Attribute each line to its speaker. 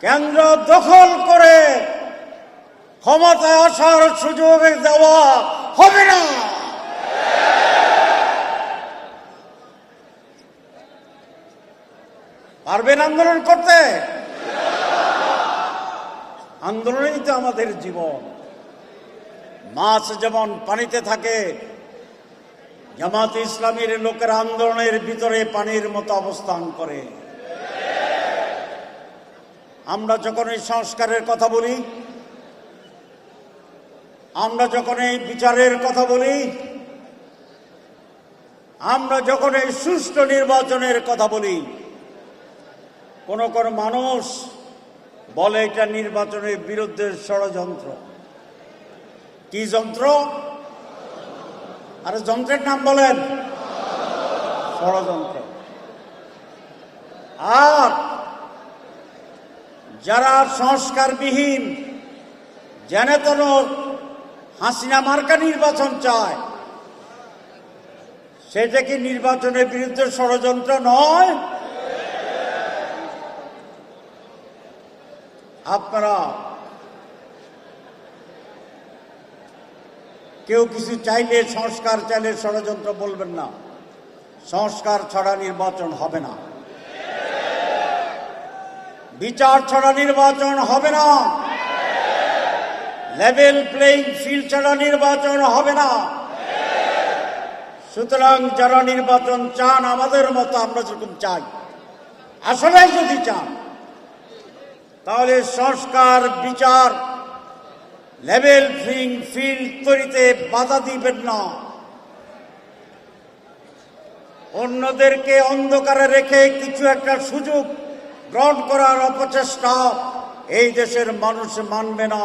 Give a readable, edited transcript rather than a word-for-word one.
Speaker 1: কেন্দ্র দখল করে ক্ষমতায় আসার সুযোগ দেওয়া হবে না। পারবেন আন্দোলন করতে? আন্দোলনই তো আমাদের জীবন। মাছ যেমন পানিতে থাকে, জামাতে ইসলামীর লোকের আন্দোলনের ভিতরে পানির মতো অবস্থান করে। আমরা যখন এই সংস্কারের কথা বলি, আমরা যখন এই বিচারের কথা বলি, আমরা যখন এই সুষ্ঠু নির্বাচনের কথা বলি, কোন কোন মানুষ বলে এটা নির্বাচনের বিরুদ্ধে ষড়যন্ত্র। কি যন্ত্র? আরে যন্ত্রের নাম বলেন, ষড়যন্ত্র। আর যারা সংস্কারবিহীন জেনে তেন হাসিনা মার্কা নির্বাচন চায়, সেটা কি নির্বাচনের বিরুদ্ধে ষড়যন্ত্র নয়? আপনারা কেউ কিছু চাইলে, সংস্কার চাইলে ষড়যন্ত্র বলবেন না। সংস্কার ছাড়া নির্বাচন হবে না, বিচার ছাড়া নির্বাচন হবে না, লেভেল প্লেইং ফিল্ড ছাড়া নির্বাচন হবে না। সুতরাং যারা নির্বাচন চান, আমাদের মতো আমরা যেরকম চাই, আসলে যদি চান, তাহলে সংস্কার, বিচার, লেভেল প্লেইং ফিল্ড তৈরিতে বাধা দিবেন না। অন্যদেরকে অন্ধকারে রেখে কিছু একটা সুযোগ গ্রহণ করার অপচেষ্টা এই দেশের মানুষ মানবে না।